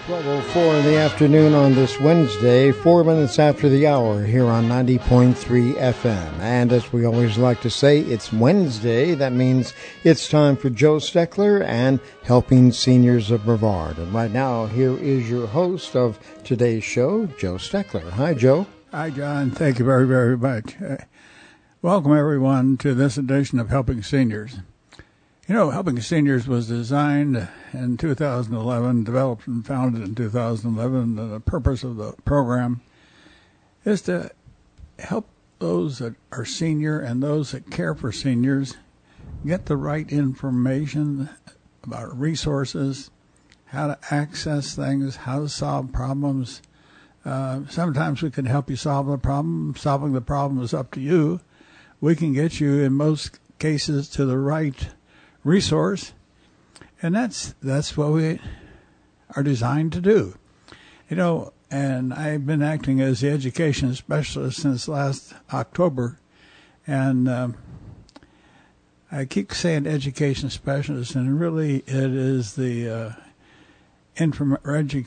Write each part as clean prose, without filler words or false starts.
12:04 in the afternoon on this Wednesday, 4 minutes after the hour here on 90.3 FM. And as we always like to say, it's Wednesday. That means it's time for Joe Steckler and Helping Seniors of Brevard. And right now, here is your host of today's show, Joe Steckler. Hi, Joe. Hi, John. Thank you very, very much. Welcome, everyone, to this edition of Helping Seniors. You know, Helping Seniors was designed in 2011, developed and founded in 2011. And the purpose of the program is to help those that are senior and those that care for seniors get the right information about resources, how to access things, how to solve problems. Sometimes we can help you solve the problem. Solving the problem is up to you. We can get you, in most cases, to the right resource, and that's what we are designed to do. You know, and I've been acting as the education specialist since last October, and I keep saying education specialist, and really it is the information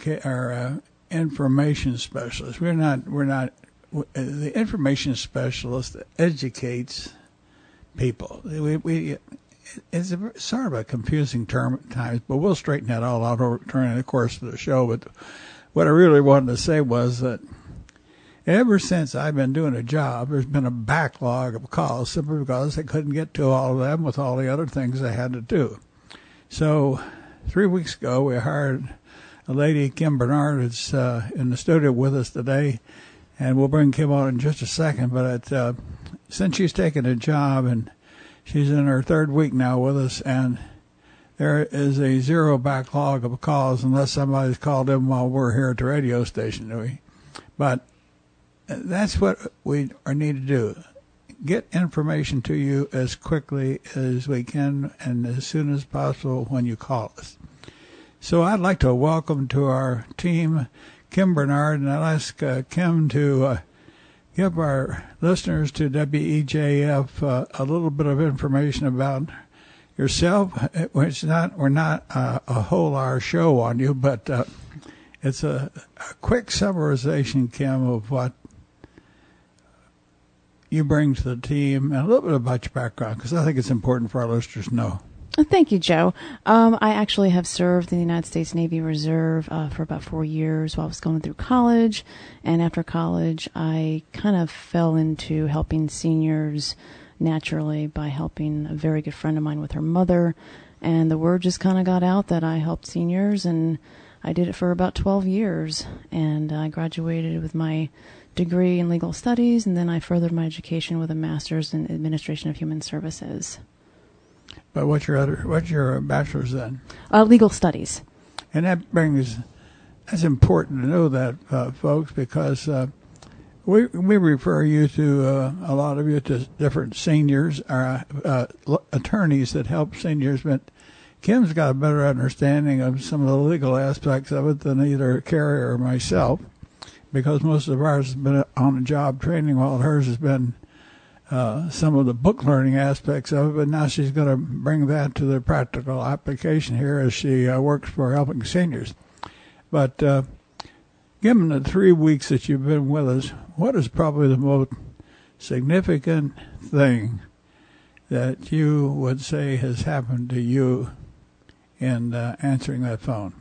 specialist. We're not the information specialist that educates people. It's sort of a confusing term at times, but we'll straighten that all out during the course of the show. But what I really wanted to say was that ever since I've been doing a job, there's been a backlog of calls simply because I couldn't get to all of them with all the other things I had to do. So 3 weeks ago, we hired a lady, Kim Bernard, who's in the studio with us today, and we'll bring Kim on in just a second. But since she's taken a job, and she's in her third week now with us, and there is a zero backlog of calls unless somebody's called in while we're here at the radio station. But that's what we need to do. Get information to you as quickly as we can and as soon as possible when you call us. So I'd like to welcome to our team Kim Bernard, and I'll ask Kim to give our listeners to WEJF a little bit of information about yourself. We're not a whole hour show on you, but it's a quick summarization, Kim, of what you bring to the team and a little bit about your background, because I think it's important for our listeners to know. Thank you, Joe. I actually have served in the United States Navy Reserve for about 4 years while I was going through college. And after college, I kind of fell into helping seniors naturally by helping a very good friend of mine with her mother. And the word just kind of got out that I helped seniors, and I did it for about 12 years. And I graduated with my degree in legal studies, and then I furthered my education with a master's in administration of human services. But what's your bachelor's then? Legal studies. And that's important to know that, folks, because we refer you to, a lot of you, to different seniors, attorneys that help seniors, but Kim's got a better understanding of some of the legal aspects of it than either Kerry or myself, because most of ours has been on-the-job training, while hers has been some of the book learning aspects of it, but now she's going to bring that to the practical application here as she works for Helping Seniors. But given the 3 weeks that you've been with us, what is probably the most significant thing that you would say has happened to you in answering that phone?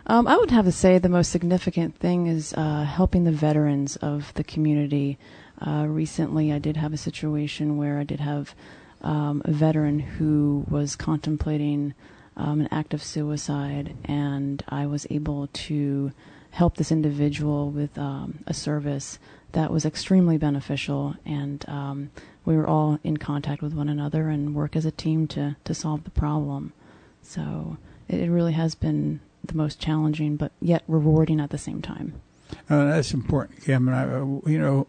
I would have to say the most significant thing is helping the veterans of the community. Recently, I did have a situation where I did have a veteran who was contemplating an act of suicide, and I was able to help this individual with a service that was extremely beneficial, and we were all in contact with one another and work as a team to solve the problem. So it really has been the most challenging, but yet rewarding at the same time. That's important, Kim. And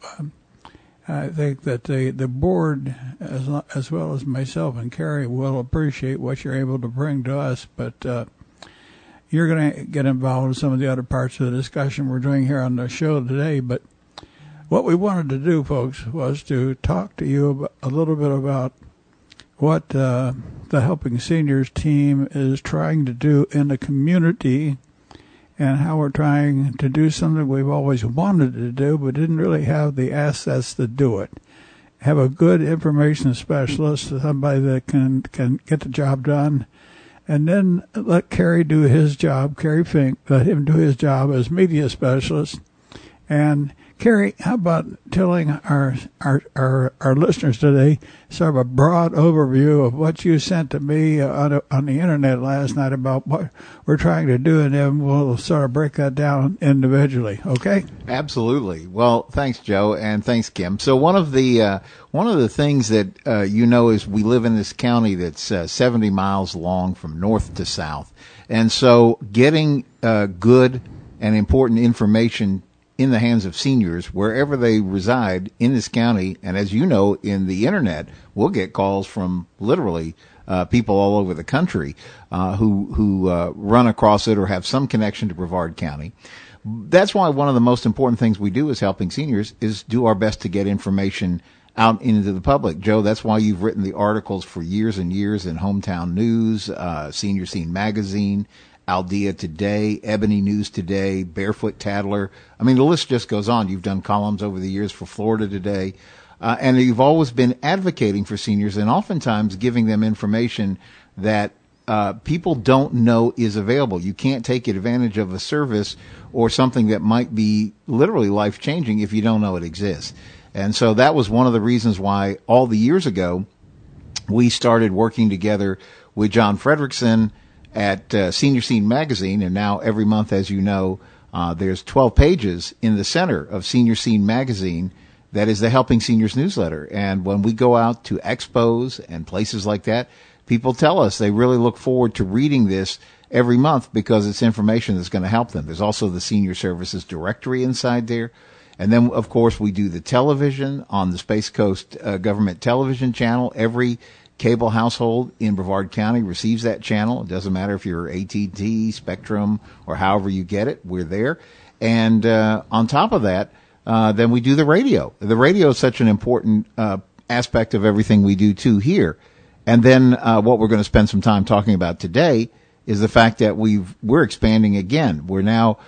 I think that the board, as well as myself and Kerry, will appreciate what you're able to bring to us. But you're going to get involved in some of the other parts of the discussion we're doing here on the show today. But what we wanted to do, folks, was to talk to you a little bit about what the Helping Seniors team is trying to do in the community and how we're trying to do something we've always wanted to do but didn't really have the assets to do it. Have a good information specialist, somebody that can get the job done, and then let Kerry do his job, Kerry Fink, let him do his job as media specialist. And Kerry, how about telling our listeners today sort of a broad overview of what you sent to me on the internet last night about what we're trying to do, and then we'll sort of break that down individually. Okay? Absolutely. Well, thanks, Joe, and thanks, Kim. So one of the things that is we live in this county that's 70 miles long from north to south, and so getting good and important information in the hands of seniors wherever they reside in this county. And as you know, in the internet, we'll get calls from literally people all over the country who run across it or have some connection to Brevard County. That's why one of the most important things we do as helping seniors is do our best to get information out into the public. Joe, that's why you've written the articles for years and years in Hometown News, Senior Scene Magazine, Aldea Today, Ebony News Today, Barefoot Tattler. I mean, the list just goes on. You've done columns over the years for Florida Today, and you've always been advocating for seniors and oftentimes giving them information that people don't know is available. You can't take advantage of a service or something that might be literally life-changing if you don't know it exists. And so that was one of the reasons why all the years ago we started working together with John Frederickson at Senior Scene Magazine, and now every month, as you know, there's 12 pages in the center of Senior Scene Magazine that is the Helping Seniors newsletter. And when we go out to expos and places like that, people tell us they really look forward to reading this every month because it's information that's going to help them. There's also the Senior Services Directory inside there. And then, of course, we do the television on the Space Coast Government Television Channel. Every cable household in Brevard County receives that channel. It doesn't matter if you're AT&T, Spectrum, or however you get it. We're there. And on top of that, then we do the radio. The radio is such an important aspect of everything we do, too, here. And then what we're going to spend some time talking about today is the fact that we're expanding again. We're now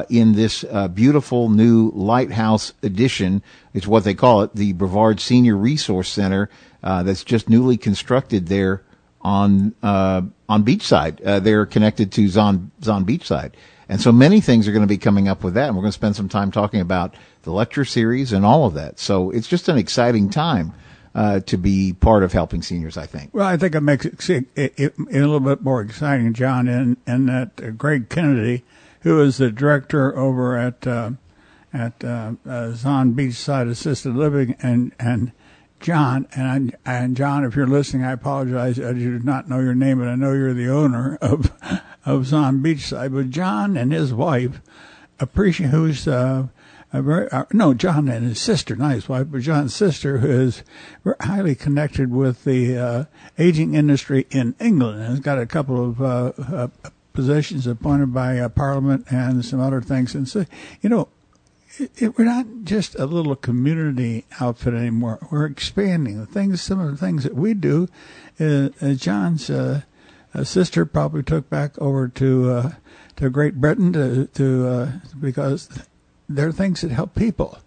in this beautiful new Lighthouse edition. It's what they call it, the Brevard Senior Resource Center, that's just newly constructed there on Beachside. They're connected to Zon Beachside. And so many things are going to be coming up with that, and we're going to spend some time talking about the lecture series and all of that. So it's just an exciting time to be part of helping seniors, I think. Well, I think it makes it a little bit more exciting, John, in that Greg Kennedy, who is the director over at Zon Beachside Assisted Living, and John, and John, if you're listening, I apologize. I do not know your name, but I know you're the owner of Zon Beachside. But John and his wife appreciate John and his sister, not his wife, but John's sister, who is highly connected with the aging industry in England, and has got a couple of positions appointed by Parliament and some other things. And so, we're not just a little community outfit anymore. We're expanding some of the things that we do. John's sister probably took back over to Great Britain because there are things that help people.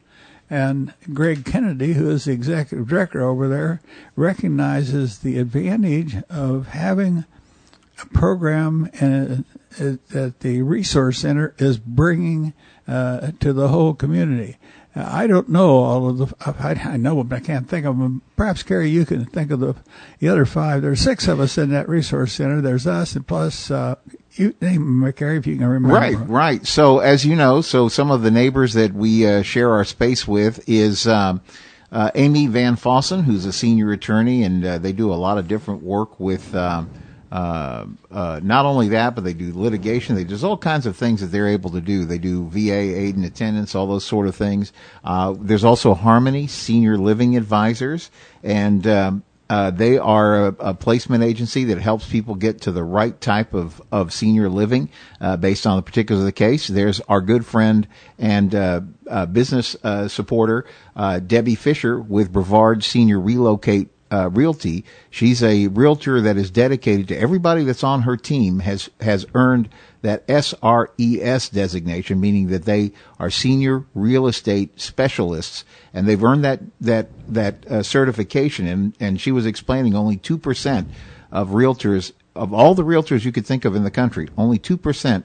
And Greg Kennedy, who is the executive director over there, recognizes the advantage of having a program that the Resource Center is bringing to the whole community. I don't know all of I know them, but I can't think of them. Perhaps, Kerry, you can think of the other 5. There's 6 of us in that Resource Center. There's us, and plus, you name them, Kerry, if you can remember. Right. So, as you know, some of the neighbors that we share our space with is Amy Van Fossen, who's a senior attorney, and they do a lot of different work with not only that, but they do litigation. There's all kinds of things that they're able to do. They do VA aid and attendance, all those sort of things. There's also Harmony Senior Living Advisors, and they are a placement agency that helps people get to the right type of senior living based on the particulars of the case. There's our good friend and business supporter, Debbie Fisher, with Brevard Senior Relocate Realty. She's a realtor that is dedicated to everybody that's on her team has earned that SRES designation, meaning that they are senior real estate specialists, and they've earned that certification. And she was explaining only 2% of realtors, of all the realtors you could think of in the country, only 2%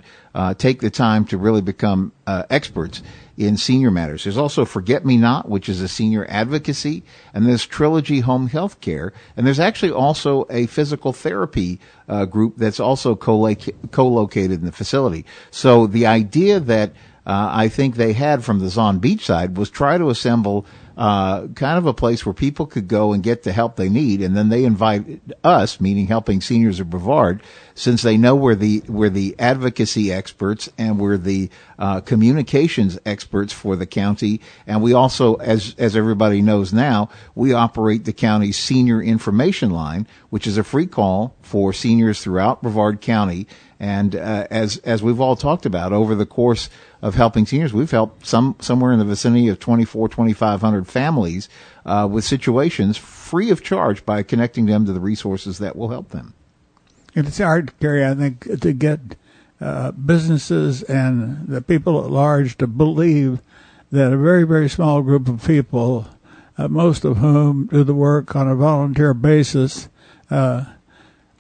take the time to really become experts in senior matters. There's also Forget Me Not, which is a senior advocacy, and there's Trilogy Home Health Care, and there's actually also a physical therapy group that's also co-located in the facility. So the idea that I think they had from the Zon Beach side was try to assemble kind of a place where people could go and get the help they need, and then they invited us, meaning Helping Seniors of Brevard, since they know we're the advocacy experts and we're the communications experts for the county, and we also, as everybody knows now, we operate the county's senior information line, which is a free call for seniors throughout Brevard County. And as we've all talked about, over the course of helping seniors, we've helped somewhere in the vicinity of 2,500 families with situations free of charge by connecting them to the resources that will help them. It's hard, Kerry, I think, to get businesses and the people at large to believe that a very, very small group of people, most of whom do the work on a volunteer basis,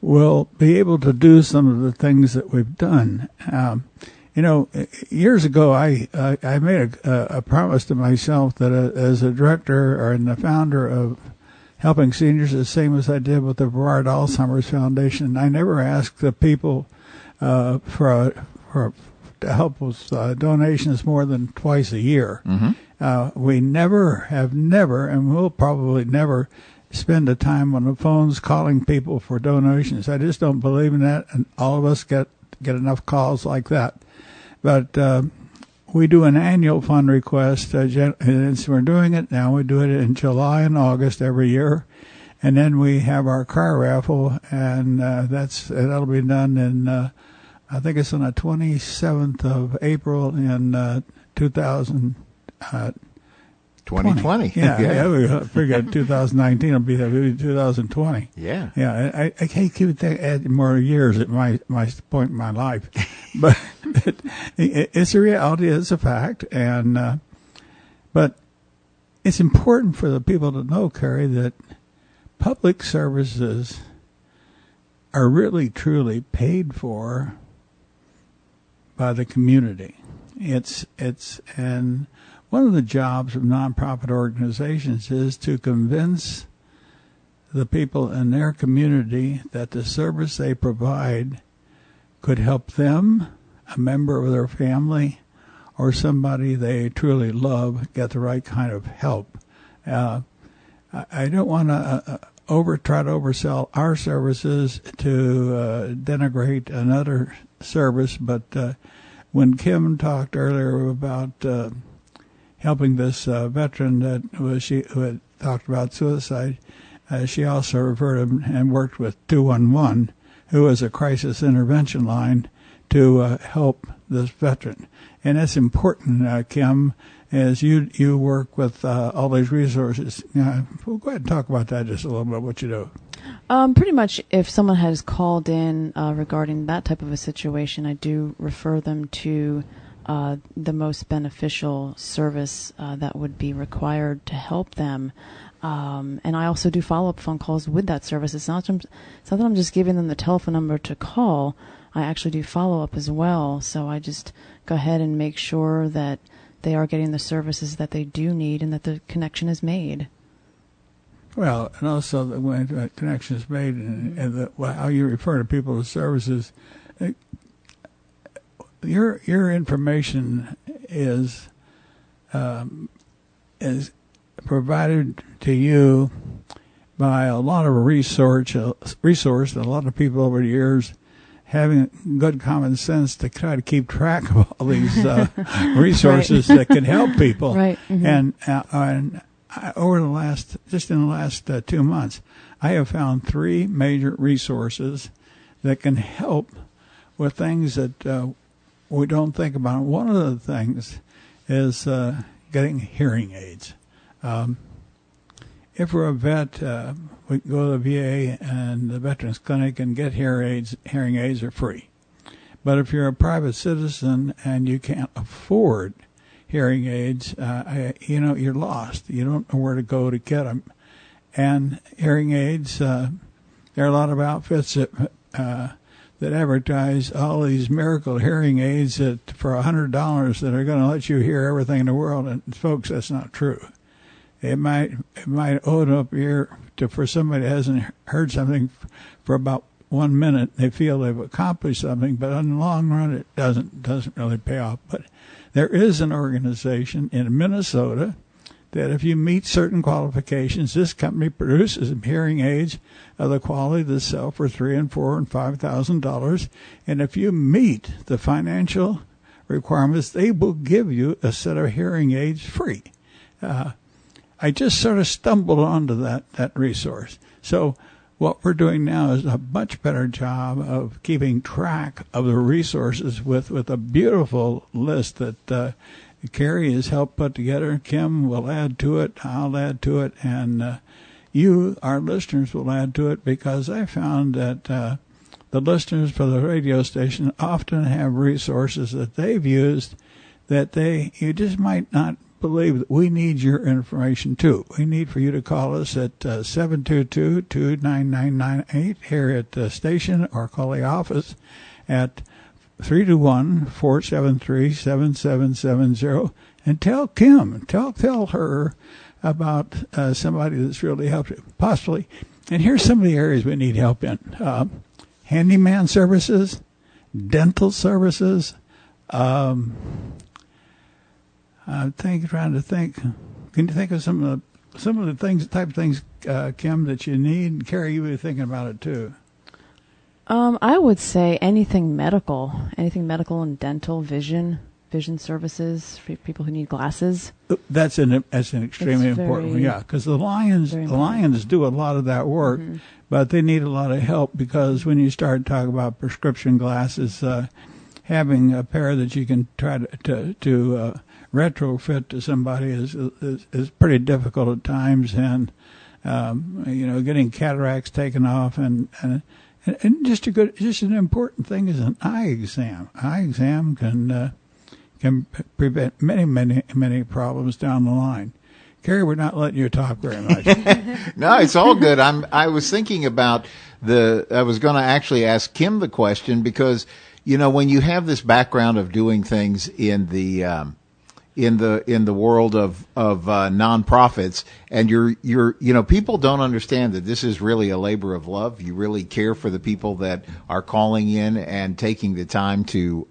will be able to do some of the things that we've done. Years ago, I made a promise to myself that as a director or the founder of Helping Seniors, the same as I did with the Brevard Alzheimer's Foundation, I never asked the people to help with donations more than twice a year. Mm-hmm. We have never, and we'll probably never spend the time on the phones calling people for donations. I just don't believe in that, and all of us get enough calls like that. But we do an annual fund request, and we're doing it now. We do it in July and August every year, and then we have our car raffle, and that'll be done in I think it's on the 27th of April in 2020. Yeah, we figured 2019 will be 2020. Yeah. Yeah, I can't keep adding more years at my point in my life. But it's a reality, it's a fact. And but it's important for the people to know, Kerry, that public services are really, truly paid for by the community. And one of the jobs of nonprofit organizations is to convince the people in their community that the service they provide could help them, a member of their family, or somebody they truly love get the right kind of help. I don't want to try to oversell our services to denigrate another service, but when Kim talked earlier about helping this veteran who had talked about suicide, she also referred him and worked with 211, who is a crisis intervention line, to help this veteran. And that's important, Kim, as you work with all these resources. We'll go ahead and talk about that just a little bit, what you do. Pretty much if someone has called in regarding that type of a situation, I do refer them to the most beneficial service that would be required to help them. And I also do follow-up phone calls with that service. It's not that I'm just giving them the telephone number to call. I actually do follow-up as well. So I just go ahead and make sure that they are getting the services that they do need and that the connection is made. Well, and also that when a connection is made and how you refer to people as services, your information is provided to you by a lot of resource, a lot of people over the years having good common sense to try to keep track of all these resources that can help people. Right. Mm-hmm. And over the last 2 months, I have found 3 major resources that can help with things that we don't think about. One of the things is getting hearing aids. if we're a vet, we can go to the VA and the Veterans Clinic and get hearing aids are free. But if you're a private citizen and you can't afford hearing aids, you're lost. You don't know where to go to get them. And hearing aids, there are a lot of outfits that advertise all these miracle hearing aids for $100 that are going to let you hear everything in the world. And folks, that's not true. It might open up ear for somebody that hasn't heard something for about 1 minute. They feel they've accomplished something, but in the long run, it doesn't really pay off. But there is an organization in Minnesota that if you meet certain qualifications, this company produces hearing aids of the quality that sell for $3,000 and $4,000 and $5,000. And if you meet the financial requirements, they will give you a set of hearing aids free. I just sort of stumbled onto that resource. So what we're doing now is a much better job of keeping track of the resources with a beautiful list that Kerry has helped put together. Kim will add to it. I'll add to it. And you, our listeners, will add to it, because I found that the listeners for the radio station often have resources that they've used that you just might not believe. That we need your information too. We need for you to call us at 722-29998 here at the station, or call the office at 321-473-7770, and tell Kim, tell her about somebody that's really helped you, possibly. And here's some of the areas we need help in: handyman services, dental services. Trying to think. Can you think of some of the type of things, Kim, that you need? Kerry, you were thinking about it too. I would say anything medical and dental, vision services for people who need glasses. That's an extremely important one, yeah, because the Lions do a lot of that work, but they need a lot of help, because when you start talking about prescription glasses, having a pair that you can try to retrofit to somebody is pretty difficult at times, and getting cataracts taken off, and just an important thing is an eye exam. Eye exam can prevent many problems down the line. Kerry, we're not letting you talk very much. No, it's all good. I was thinking about I was going to actually ask Kim the question, because when you have this background of doing things in the world of nonprofits, and you're people don't understand that this is really a labor of love. You really care for the people that are calling in and taking the time to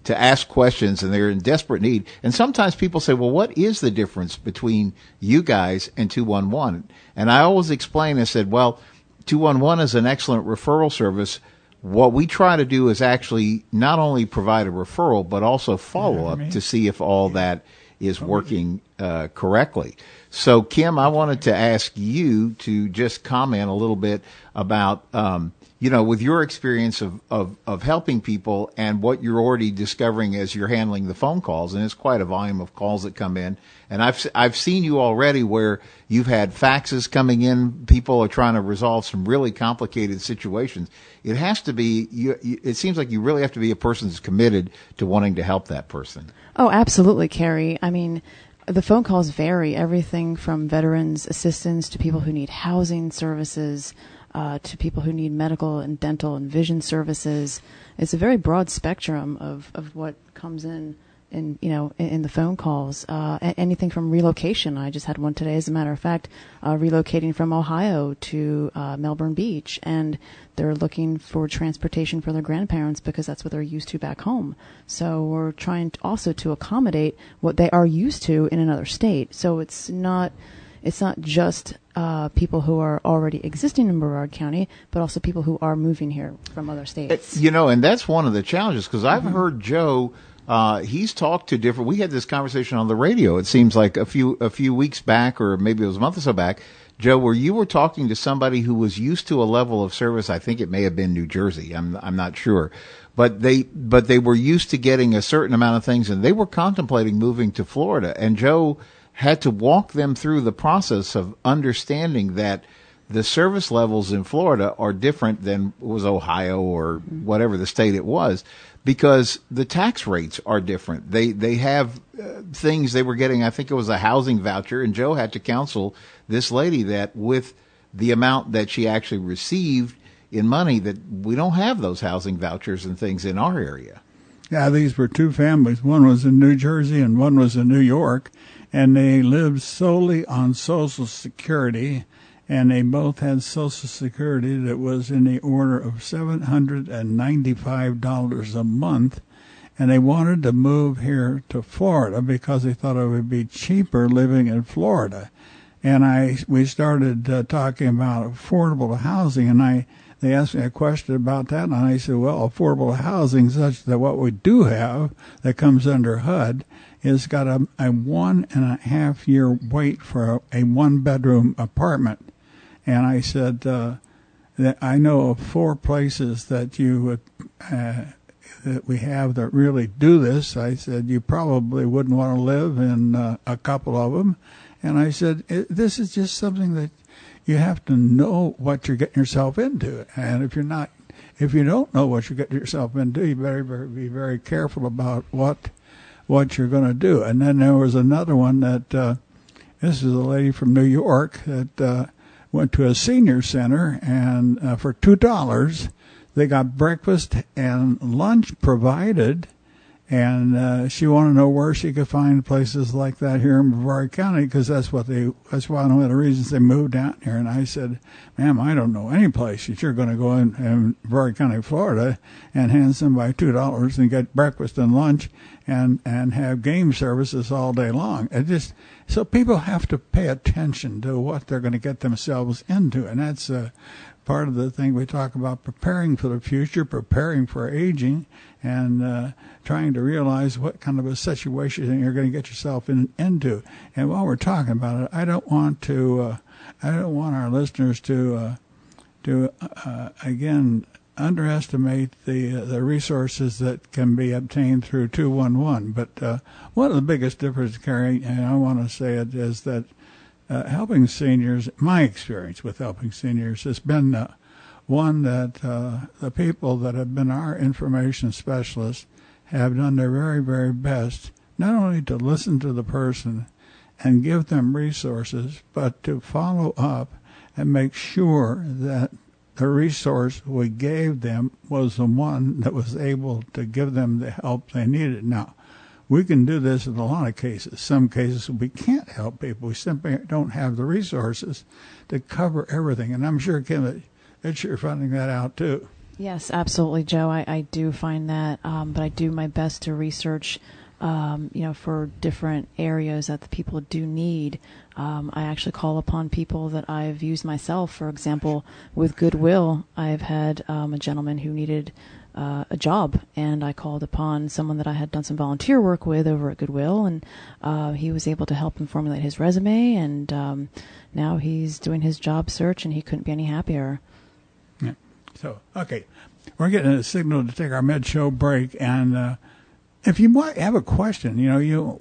ask questions, and they're in desperate need. And sometimes people say, well, what is the difference between you guys and 211? And I always explain, I said, well, 211 is an excellent referral service. What we try to do is actually not only provide a referral, but also follow up to see if all that is working correctly. So, Kim, I wanted to ask you to just comment a little bit about, with your experience of helping people and what you're already discovering as you're handling the phone calls. And it's quite a volume of calls that come in. And I've seen you already where you've had faxes coming in. People are trying to resolve some really complicated situations. It has to be, it seems like you really have to be a person that's committed to wanting to help that person. Oh, absolutely, Kerry. I mean, the phone calls vary. Everything from veterans assistance to people who need housing services, to people who need medical and dental and vision services. It's a very broad spectrum of what comes in the phone calls. Anything from relocation. I just had one today, as a matter of fact, relocating from Ohio to Melbourne Beach, and they're looking for transportation for their grandparents because that's what they're used to back home. So we're trying also to accommodate what they are used to in another state. So it's not just people who are already existing in Brevard County, but also people who are moving here from other states. And that's one of the challenges, because I've heard Joe, he's talked to different, we had this conversation on the radio, it seems like a few weeks back, or maybe it was a month or so back, Joe, where you were talking to somebody who was used to a level of service, I think it may have been New Jersey, I'm not sure, but they were used to getting a certain amount of things, and they were contemplating moving to Florida, and Joe had to walk them through the process of understanding that the service levels in Florida are different than was Ohio or whatever the state it was, because the tax rates are different. They have things they were getting. I think it was a housing voucher, and Joe had to counsel this lady that with the amount that she actually received in money, that we don't have those housing vouchers and things in our area. Yeah, these were two families. One was in New Jersey and one was in New York, and they lived solely on Social Security. And they both had Social Security that was in the order of $795 a month. And they wanted to move here to Florida because they thought it would be cheaper living in Florida. And we started talking about affordable housing, and they asked me a question about that, and I said, well, affordable housing, such that what we do have that comes under HUD is got a 1.5 year wait for a one-bedroom apartment. And I said that I know of 4 places that you would that we have that really do this. I said you probably wouldn't want to live in a couple of them. And I said this is just something that you have to know what you're getting yourself into. And if you don't know what you're getting yourself into, you better be very careful about what you're going to do. And then there was another one that this is a lady from New York that went to a senior center, and for $2 they got breakfast and lunch provided, and she wanted to know where she could find places like that here in Brevard County, because that's one of the reasons they moved down here. And I said, ma'am, I don't know any place that you're going to go in Brevard County, Florida, and hand somebody $2 and get breakfast and lunch and have game services all day long. So people have to pay attention to what they're going to get themselves into, and that's part of the thing we talk about: preparing for the future, preparing for aging, and trying to realize what kind of a situation you're going to get yourself into. And while we're talking about it, I don't want our listeners to again underestimate the resources that can be obtained through 211. But one of the biggest differences, Kerry, and I want to say it, is that helping seniors, my experience with helping seniors has been one that the people that have been our information specialists have done their very, very best, not only to listen to the person and give them resources, but to follow up and make sure that the resource we gave them was the one that was able to give them the help they needed. Now, we can do this in a lot of cases. Some cases we can't help people. We simply don't have the resources to cover everything. And I'm sure, Kim, that you're finding that out too. Yes, absolutely, Joe. I do find that, but I do my best to research, for different areas that the people do need. I actually call upon people that I've used myself. For example, with Goodwill, I've had a gentleman who needed a job, and I called upon someone that I had done some volunteer work with over at Goodwill, and he was able to help him formulate his resume, and now he's doing his job search, and he couldn't be any happier. Yeah. So, okay, we're getting a signal to take our mid-show break, and if you might have a question,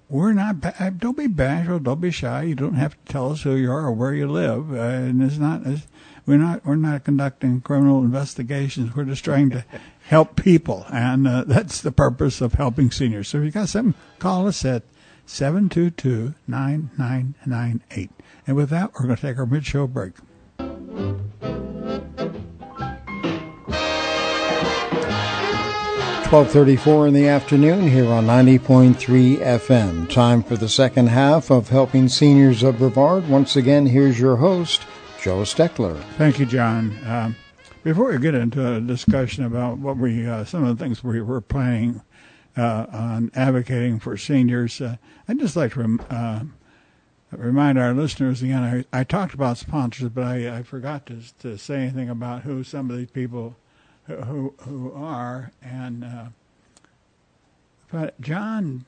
we're not. Don't be bashful. Don't be shy. You don't have to tell us who you are or where you live. And we're not conducting criminal investigations. We're just trying to help people, and that's the purpose of helping seniors. So if you got something, call us at 722-9998. And with that, we're going to take our mid-show break. 12:34 in the afternoon here on 90.3 FM. Time for the second half of Helping Seniors of Brevard. Once again, here's your host, Joe Steckler. Thank you, John. Before we get into a discussion about what some of the things we were planning on advocating for seniors, I'd just like to remind our listeners again. I talked about sponsors, but I forgot to say anything about who some of these people who are, and but John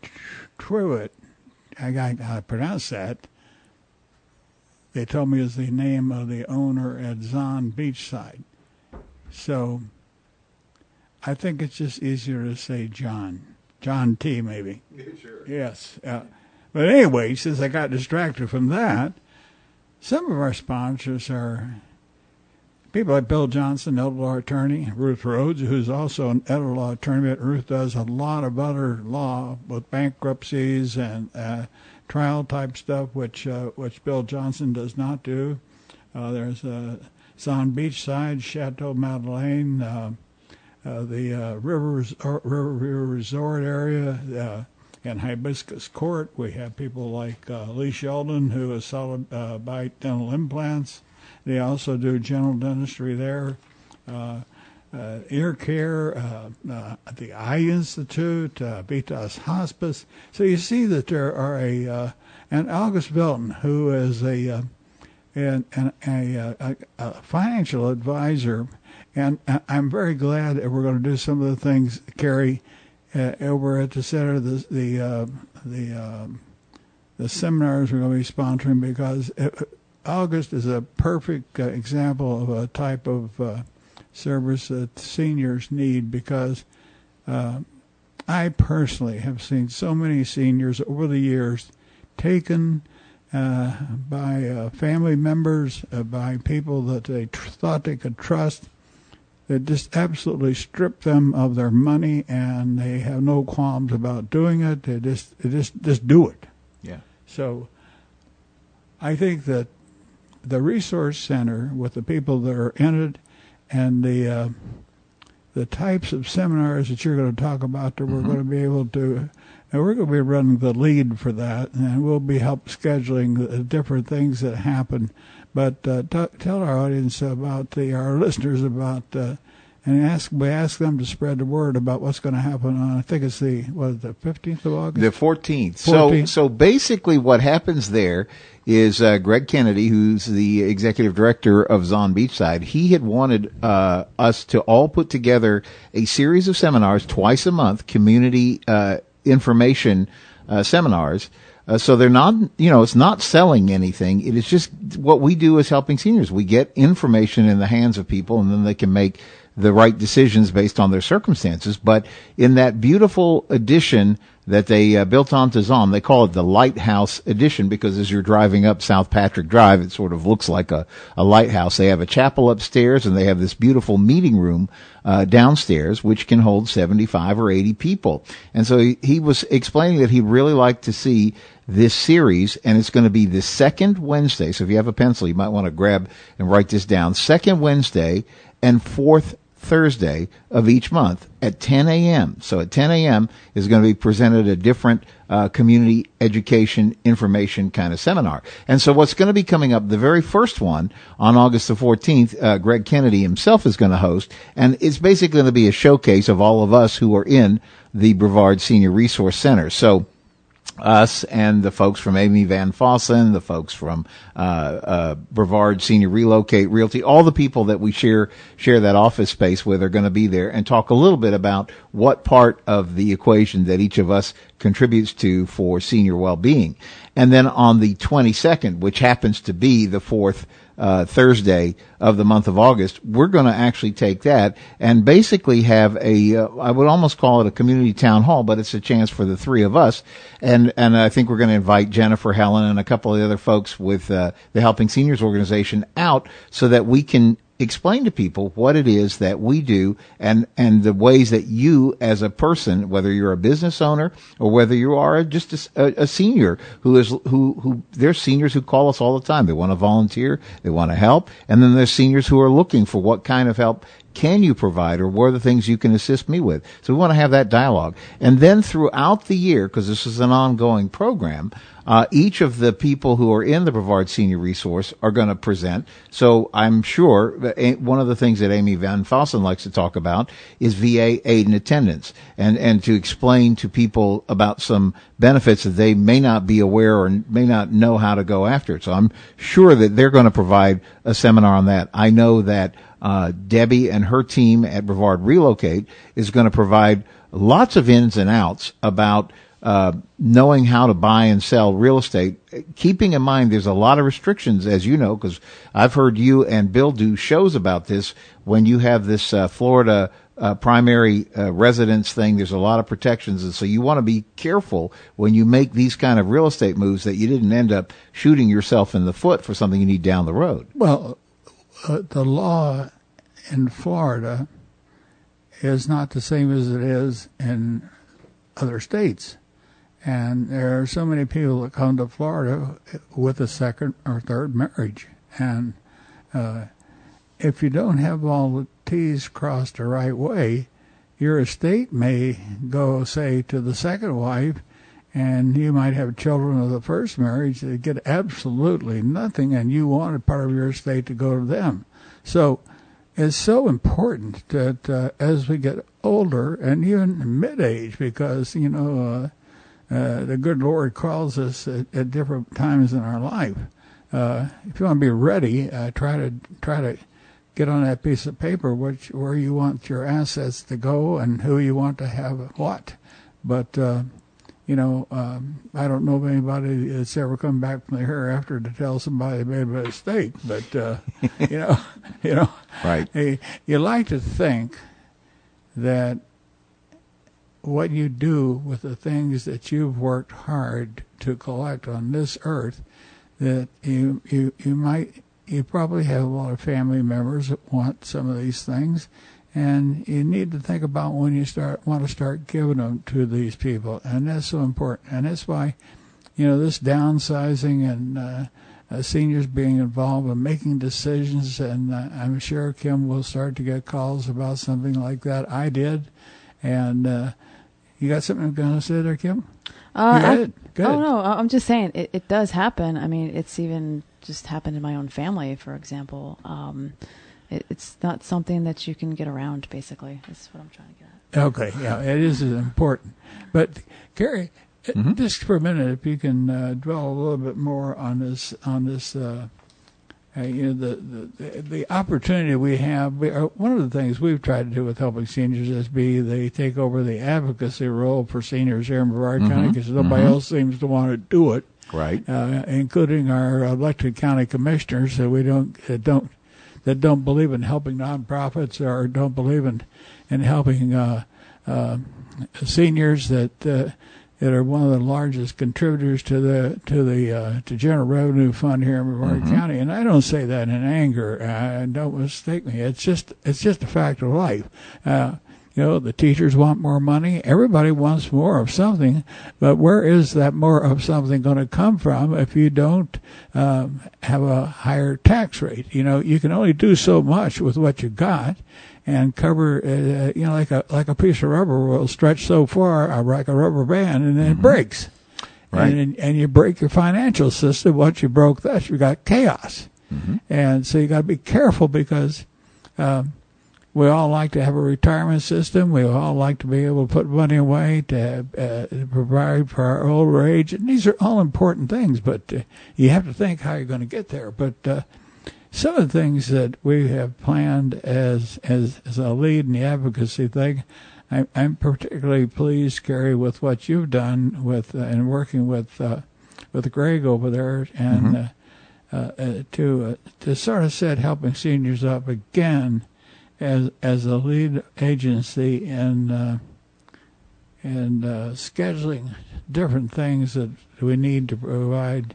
Truitt, I got how to pronounce that. They told me is the name of the owner at Zon Beachside. So I think it's just easier to say John T. Maybe. Yeah, sure. Yes. But anyway, since I got distracted from that, some of our sponsors are people like Bill Johnson, elder law attorney, Ruth Rhodes, who's also an elder law attorney, but Ruth does a lot of other law, both bankruptcies and trial type stuff, which Bill Johnson does not do. There's Zon Beachside, Chateau Madeleine, the River Resort area, and Hibiscus Court. We have people like Lee Sheldon, who is solid bite dental implants. They also do general dentistry there, ear care, the Eye Institute, Vitas Hospice. So you see that there are and August Belton, who is a financial advisor, and I'm very glad that we're going to do some of the things, Kerry, over at the center, the seminars we're going to be sponsoring, because August is a perfect example of a type of service that seniors need, because I personally have seen so many seniors over the years taken by family members, by people that they thought they could trust, that just absolutely strip them of their money, and they have no qualms about doing it. They just do it. Yeah. So I think that the resource center, with the people that are in it, and the types of seminars that you're going to talk about, that we're going to be able to, and we're going to be running the lead for that, and we'll be help scheduling the different things that happen. But tell our audience about our listeners about, and ask them to spread the word about what's going to happen on, I think it's the 15th of August? The 14th. So basically what happens there is Greg Kennedy, who's the executive director of Zon Beachside, he had wanted us to all put together a series of seminars twice a month, community information seminars. So they're not, it's not selling anything. It is just what we do is helping seniors. We get information in the hands of people, and then they can make the right decisions based on their circumstances. But in that beautiful edition that they built onto Zon, they call it the Lighthouse Edition, because as you're driving up South Patrick Drive, it sort of looks like a lighthouse. They have a chapel upstairs, and they have this beautiful meeting room downstairs, which can hold 75 or 80 people. And so he was explaining that he'd really like to see this series, and it's going to be the second Wednesday. So if you have a pencil, you might want to grab and write this down. Second Wednesday and fourth Thursday of each month at 10 a.m. So at 10 a.m. is going to be presented a different community education information kind of seminar. And so what's going to be coming up, the very first one on August the 14th, Greg Kennedy himself is going to host, and it's basically going to be a showcase of all of us who are in the Brevard Senior Resource Center. So us and the folks from Amy Van Fossen, the folks from Brevard Senior Relocate Realty, all the people that we share that office space with are going to be there and talk a little bit about what part of the equation that each of us contributes to for senior well-being. And then on the 22nd, which happens to be the fourth Thursday of the month of August, we're going to actually take that and basically have I would almost call it a community town hall, but it's a chance for the three of us. And I think we're going to invite Jennifer, Helen, and a couple of the other folks with the Helping Seniors organization out so that we can explain to people what it is that we do and the ways that you as a person, whether you're a business owner or whether you are just a senior who there's seniors who call us all the time. They want to volunteer, they want to help, and then there's seniors who are looking for what kind of help can you provide, or what are the things you can assist me with? So we want to have that dialogue. And then throughout the year, because this is an ongoing program, each of the people who are in the Brevard Senior Resource are going to present. So I'm sure that one of the things that Amy Van Fossen likes to talk about is VA aid and attendance, and to explain to people about some benefits that they may not be aware or may not know how to go after it. So I'm sure that they're going to provide a seminar on that. I know that Debbie and her team at Brevard Relocate is going to provide lots of ins and outs about knowing how to buy and sell real estate, keeping in mind there's a lot of restrictions, as you know, because I've heard you and Bill do shows about this when you have this Florida primary residence thing. There's a lot of protections, and so you want to be careful when you make these kind of real estate moves that you didn't end up shooting yourself in the foot for something you need down the road. Well, the law in Florida is not the same as it is in other states. And there are so many people that come to Florida with a second or third marriage. And if you don't have all the T's crossed the right way, your estate may go, say, to the second wife, and you might have children of the first marriage that get absolutely nothing, and you want a part of your estate to go to them. So it's so important that as we get older, and even mid-age, because, the good Lord calls us at different times in our life. If you want to be ready, try to get on that piece of paper where you want your assets to go and who you want to have what. But I don't know of anybody that's ever come back from the hereafter to tell somebody they made a mistake. But Right. You like to think that what you do with the things that you've worked hard to collect on this earth, that you probably have a lot of family members that want some of these things, and you need to think about when you want to start giving them to these people, and that's so important. And that's why, this downsizing and seniors being involved in making decisions, and I'm sure Kim will start to get calls about something like that. I did, and you got something going to say there, Kim? Good. Oh, no, I'm just saying it does happen. I mean, it's even just happened in my own family, for example. It's not something that you can get around, basically. That's what I'm trying to get at. Okay, yeah, it is important. But, Kerry, just for a minute, if you can dwell a little bit more on this the opportunity we have. One of the things we've tried to do with helping seniors is they take over the advocacy role for seniors here in Brevard County, because nobody else seems to want to do it. Right. Including our elected county commissioners that don't believe in helping nonprofits or don't believe in helping seniors that are one of the largest contributors to general revenue fund here in Brevard County. And I don't say that in anger. Don't mistake me. It's just a fact of life. The teachers want more money. Everybody wants more of something, but where is that more of something going to come from if you don't have a higher tax rate? You can only do so much with what you got, and cover, like a piece of rubber will stretch so far, like a rubber band, and then it breaks. Right. And you break your financial system. Once you broke that, you got chaos. And so you got to be careful, because we all like to have a retirement system. We all like to be able to put money away to provide for our older age. And these are all important things, but you have to think how you're going to get there. But some of the things that we have planned as a lead in the advocacy thing, I'm particularly pleased, Kerry, with what you've done with and working with Greg over there, and to sort of set helping seniors up again as a lead agency in scheduling different things that we need to provide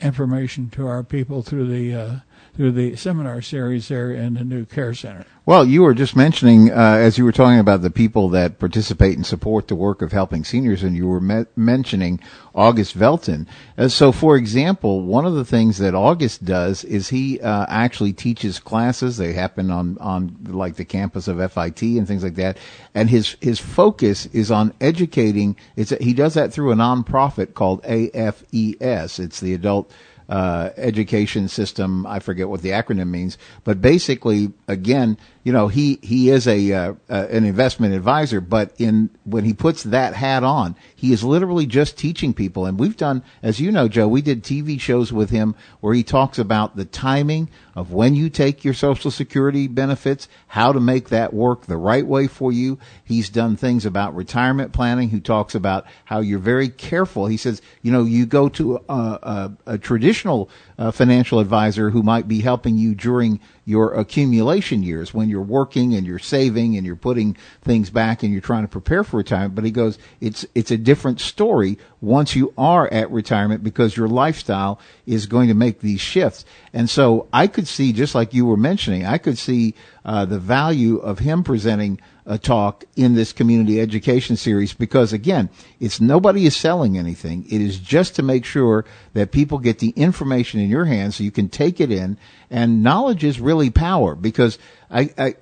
information to our people through the seminar series there in the new care center. Well, you were just mentioning, as you were talking about the people that participate and support the work of helping seniors, and you were mentioning August Velton. So, for example, one of the things that August does is he actually teaches classes. They happen on like the campus of FIT and things like that. And his focus is on educating. He does that through a nonprofit called AFES. It's the Adult Education System. I forget what the acronym means, but basically, again, he is an investment advisor, but when he puts that hat on, he is literally just teaching people. And we've done, as you know, Joe, we did TV shows with him where he talks about the timing of when you take your Social Security benefits, how to make that work the right way for you. He's done things about retirement planning. He talks about how you're very careful. He says, you go to a traditional financial advisor who might be helping you during your accumulation years when you're working and you're saving and you're putting things back and you're trying to prepare for retirement. But he goes, it's a different story once you are at retirement because your lifestyle is going to make these shifts. And so I could see, just like you were mentioning, I could see the value of him presenting a talk in this community education series because, again, it's nobody is selling anything. It is just to make sure that people get the information in your hands so you can take it in. And knowledge is really power because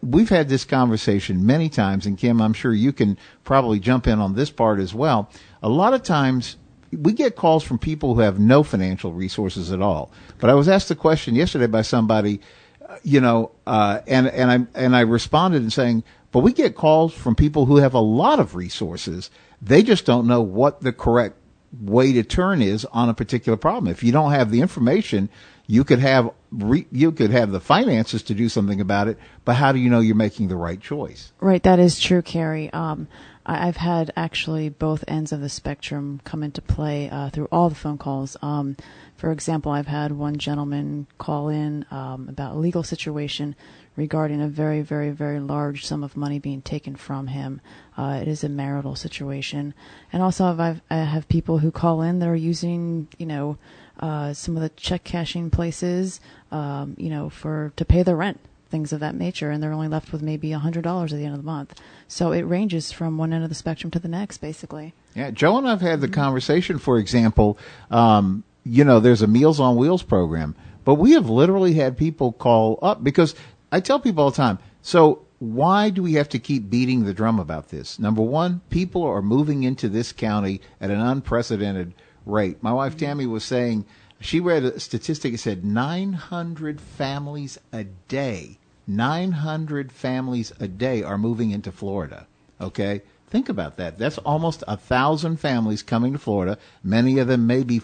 we've had this conversation many times, and Kim, I'm sure you can probably jump in on this part as well. A lot of times we get calls from people who have no financial resources at all. But I was asked a question yesterday by somebody, and I responded in saying, but we get calls from people who have a lot of resources. They just don't know what the correct way to turn is on a particular problem. If you don't have the information, you could have the finances to do something about it, but how do you know you're making the right choice? Right, that is true, Kerry. I've had actually both ends of the spectrum come into play through all the phone calls. For example, I've had one gentleman call in about a legal situation regarding a very, very, very large sum of money being taken from him. It is a marital situation. And also I have people who call in that are using, some of the check cashing places, to pay their rent, things of that nature, and they're only left with maybe $100 at the end of the month. So it ranges from one end of the spectrum to the next, basically. Yeah, Joe and I've had the conversation, for example, there's a Meals on Wheels program, but we have literally had people call up because I tell people all the time, so why do we have to keep beating the drum about this? Number one, people are moving into this county at an unprecedented rate. My wife Tammy was saying, she read a statistic that said 900 families a day. 900 families a day are moving into Florida. Okay? Think about that. That's almost 1,000 families coming to Florida. Many of them may be,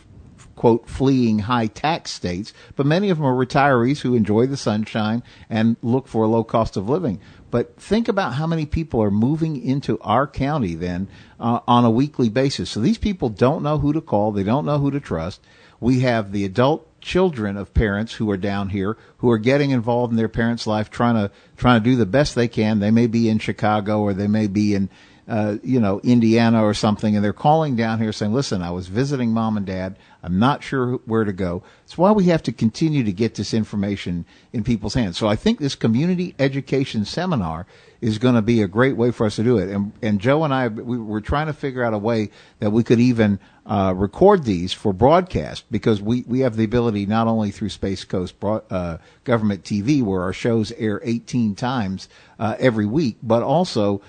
quote, fleeing high tax states, but many of them are retirees who enjoy the sunshine and look for a low cost of living. But think about how many people are moving into our county then on a weekly basis. So these people don't know who to call. They don't know who to trust. We have the adult children of parents who are down here who are getting involved in their parents' life, trying to do the best they can. They may be in Chicago or they may be in Indiana or something, and they're calling down here saying, listen, I was visiting mom and dad. I'm not sure where to go. It's why we have to continue to get this information in people's hands. So I think this community education seminar is going to be a great way for us to do it. And Joe and I, we're trying to figure out a way that we could even record these for broadcast because we have the ability not only through Space Coast Government TV where our shows air 18 times every week, but also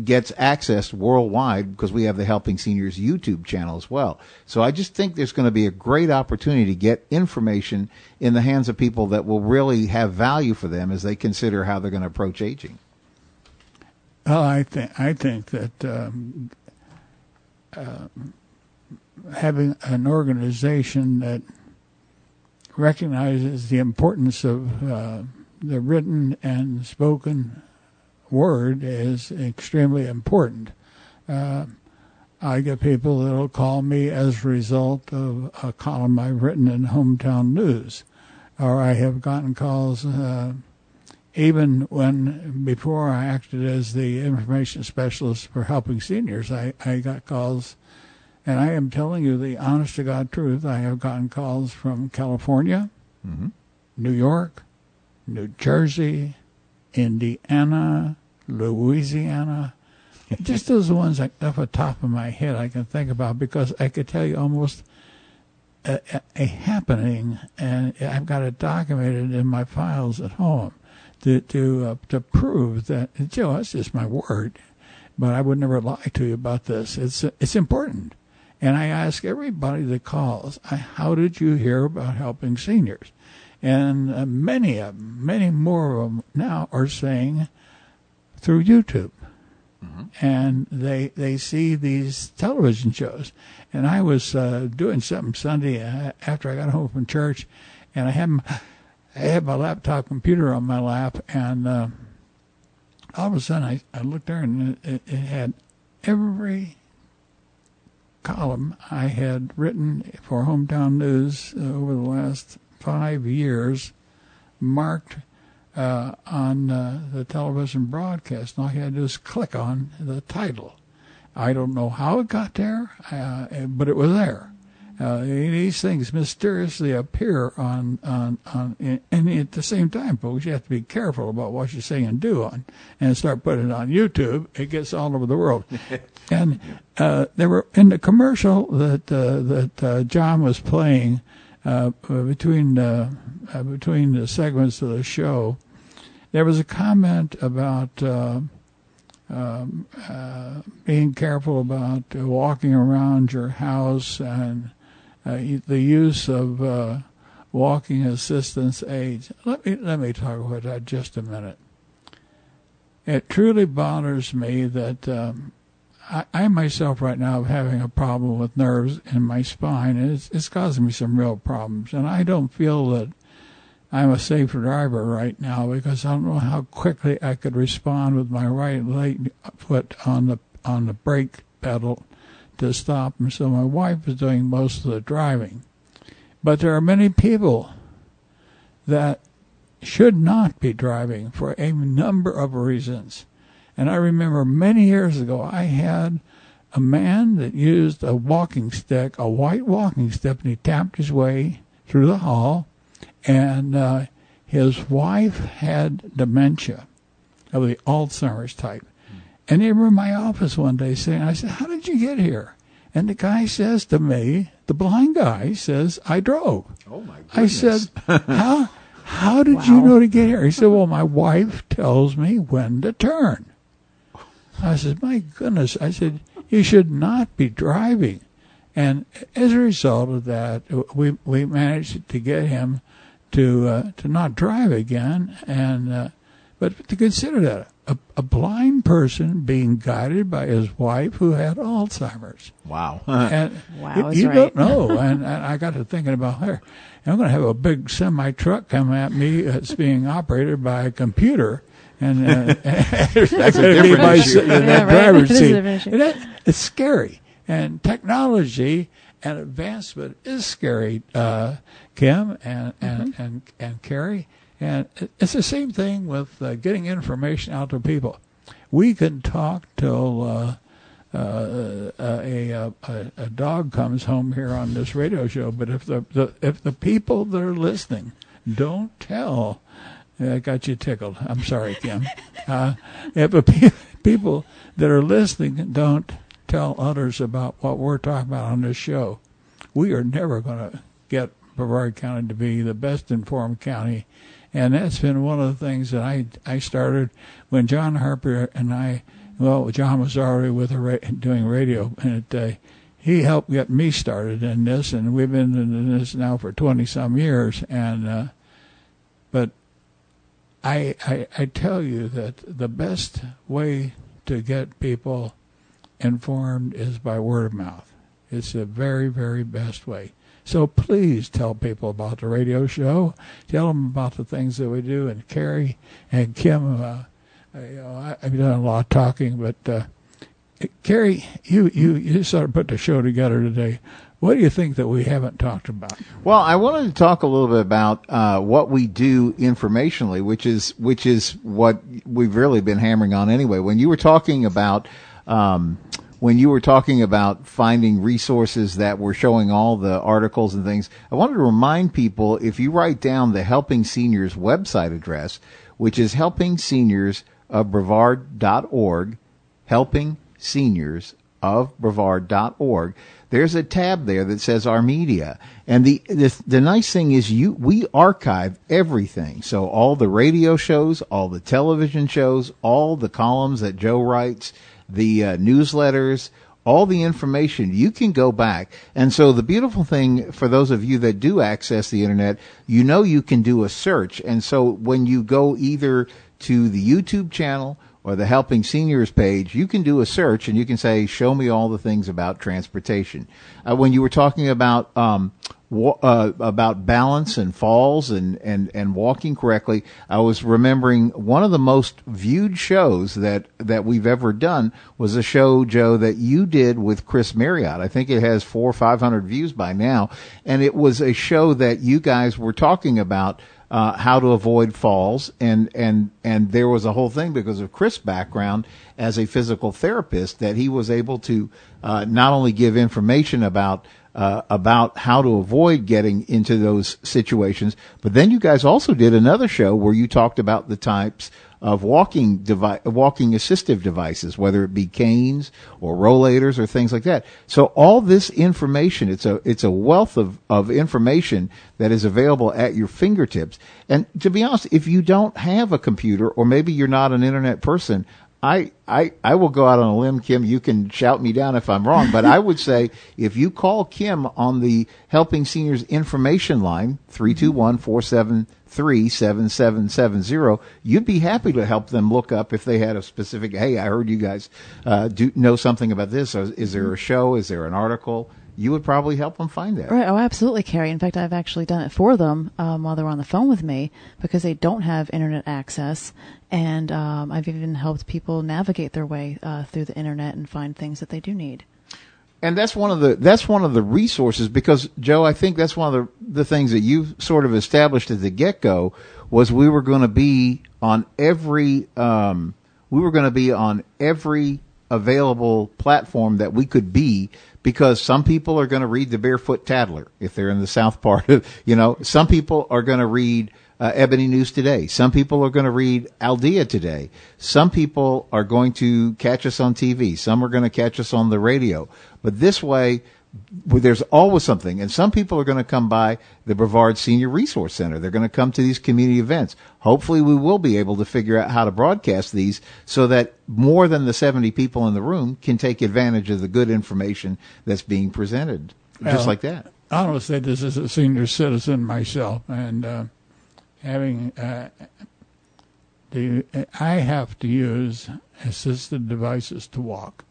gets accessed worldwide because we have the Helping Seniors YouTube channel as well. So I just think there's going to be a great opportunity to get information in the hands of people that will really have value for them as they consider how they're going to approach aging. Well, I think that having an organization that recognizes the importance of the written and spoken word is extremely important. I get people that will call me as a result of a column I've written in Hometown News, or I have gotten calls even before I acted as the information specialist for Helping Seniors. I got calls, and I am telling you the honest-to-God truth, I have gotten calls from California, New York, New Jersey, Indiana, Louisiana. Just those ones off the top of my head I can think about because I could tell you almost a happening, and I've got it documented in my files at home to prove that, Joe, that's just my word, but I would never lie to you about this. It's important. And I ask everybody that calls, how did you hear about Helping Seniors? And many more of them now are saying through YouTube. And they see these television shows. And I was doing something Sunday after I got home from church, and I had my laptop computer on my lap, and all of a sudden I looked there, and it had every column I had written for Hometown News over the last 5 years marked on the television broadcast. And all you had to do is click on the title. I don't know how it got there, but it was there. These things mysteriously appear and at the same time, folks, you have to be careful about what you say and do and start putting it on YouTube. It gets all over the world. And they were in the commercial that John was playing between the segments of the show. There was a comment about being careful about walking around your house and the use of walking assistance aids. Let me talk about that just a minute. It truly bothers me that I myself right now am having a problem with nerves in my spine, and it's causing me some real problems. And I don't feel that I'm a safe driver right now because I don't know how quickly I could respond with my right foot on the brake pedal to stop. And so my wife is doing most of the driving. But there are many people that should not be driving for a number of reasons. And I remember many years ago I had a man that used a walking stick, a white walking stick, and he tapped his way through the hall. And his wife had dementia of the Alzheimer's type. And they were in my office one day saying, I said, how did you get here? And the guy says to me, the blind guy says, I drove. Oh, my goodness. I said, how did you know to get here? He said, well, my wife tells me when to turn. I said, my goodness. I said, you should not be driving. And as a result of that, we managed to get him to not drive again, and but to consider that a blind person being guided by his wife who had Alzheimer's. Wow! And wow, you right. don't know. And I got to thinking about her. I'm going to have a big semi truck come at me that's being operated by a computer, and that's a different issue. Driver's It is a seat. different issue. It's scary, and technology and advancement is scary, Kim and Kerry. And it's the same thing with getting information out to people. We can talk till a dog comes home here on this radio show, but if the people that are listening don't tell, I got you tickled. I'm sorry, Kim. If the people that are listening don't tell others about what we're talking about on this show, we are never going to get Brevard County to be the best informed county. And that's been one of the things that I started when John Harper and John was already doing radio, and he helped get me started in this, and we've been in this now for 20-some years. And but I tell you that the best way to get people informed is by word of mouth. It's the very, very best way. So please tell people about the radio show. Tell them about the things that we do. And Kerry and Kim, I've done a lot of talking, but Kerry, you sort of put the show together today. What do you think that we haven't talked about? Well, I wanted to talk a little bit about what we do informationally, which is what we've really been hammering on anyway. When you were talking about finding resources that were showing all the articles and things, I wanted to remind people, if you write down the Helping Seniors website address, which is helpingseniors.brevard.org, helpingseniors.brevard.org, there's a tab there that says Our Media. And the nice thing is we archive everything. So all the radio shows, all the television shows, all the columns that Joe writes, the newsletters, all the information, you can go back. And so the beautiful thing for those of you that do access the internet, you can do a search. And so when you go either to the YouTube channel or the Helping Seniors page, you can do a search and you can say, show me all the things about transportation. When you were talking about balance and falls and walking correctly, I was remembering one of the most viewed shows that we've ever done was a show, Joe, that you did with Chris Marriott. I think it has 400 or 500 views by now. And it was a show that you guys were talking about how to avoid falls, and there was a whole thing because of Chris' background as a physical therapist that he was able to not only give information about how to avoid getting into those situations, but then you guys also did another show where you talked about the types of walking assistive devices, whether it be canes or rollators or things like that. So all this information, it's a wealth of information that is available at your fingertips. And to be honest, if you don't have a computer or maybe you're not an internet person, I will go out on a limb, Kim. You can shout me down if I'm wrong, but I would say if you call Kim on the Helping Seniors information line, 321-473-7770, you'd be happy to help them look up if they had a specific, hey, I heard you guys do know something about this. Is there a show? Is there an article? You would probably help them find that. Right. Oh, absolutely, Kerry. In fact, I've actually done it for them while they're on the phone with me because they don't have internet access. And I've even helped people navigate their way through the internet and find things that they do need. And that's one of the resources because, Joe, I think that's one of the things that you sort of established at the get-go was we were going to be on every available platform that we could be, because some people are going to read the Barefoot Tattler if they're in the south part of, some people are going to read Ebony News Today. Some people are going to read Aldea Today. Some people are going to catch us on TV. Some are going to catch us on the radio. But this way, there's always something. And some people are going to come by the Brevard Senior Resource Center. They're going to come to these community events. Hopefully we will be able to figure out how to broadcast these so that more than the 70 people in the room can take advantage of the good information that's being presented. Just like that. I want to say this as a senior citizen myself, and I have to use assisted devices to walk.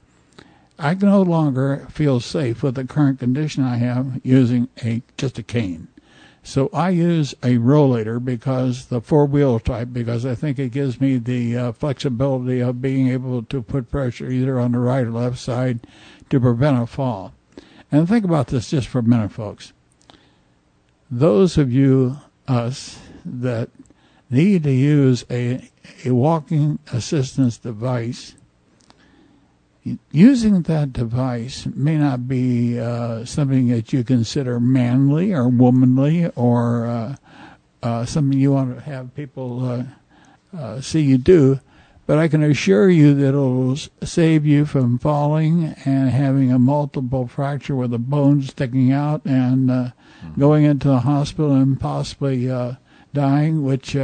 I no longer feel safe with the current condition I have using just a cane. So I use a rollator because the four-wheel type, because I think it gives me the flexibility of being able to put pressure either on the right or left side to prevent a fall. And think about this just for a minute, folks. Those of us that need to use a walking assistance device, using that device may not be something that you consider manly or womanly or something you want to have people see you do, but I can assure you that it'll save you from falling and having a multiple fracture with a bone sticking out and going into the hospital and possibly dying, which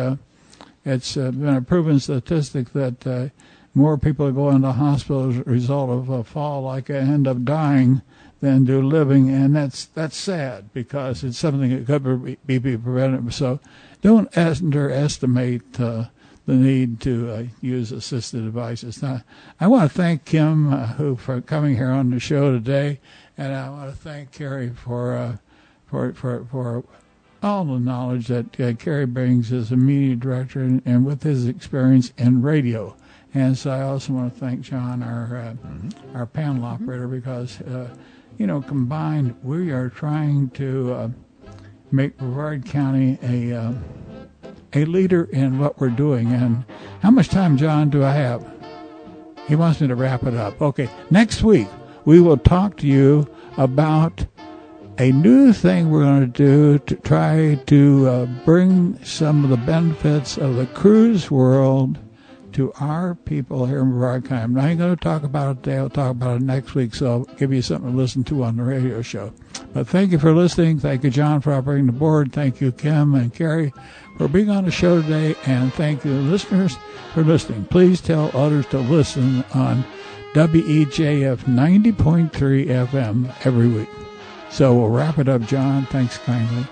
it's been a proven statistic that more people go into hospital as a result of a fall like end up dying than do living, and that's sad because it's something that could be prevented. So don't underestimate the need to use assisted devices. Now, I want to thank Kim for coming here on the show today, and I want to thank Kerry for all the knowledge that Kerry brings as a media director and with his experience in radio. And so I also want to thank John, our panel operator, because, combined, we are trying to make Brevard County a leader in what we're doing. And how much time, John, do I have? He wants me to wrap it up. Okay, next week we will talk to you about a new thing we're going to do to try to bring some of the benefits of the cruise world to our people here in Brevard County. I'm not going to talk about it today. I'll talk about it next week, so I'll give you something to listen to on the radio show. But thank you for listening. Thank you, John, for operating the board. Thank you, Kim and Kerry, for being on the show today. And thank you, listeners, for listening. Please tell others to listen on WEJF 90.3 FM every week. So we'll wrap it up, John. Thanks kindly.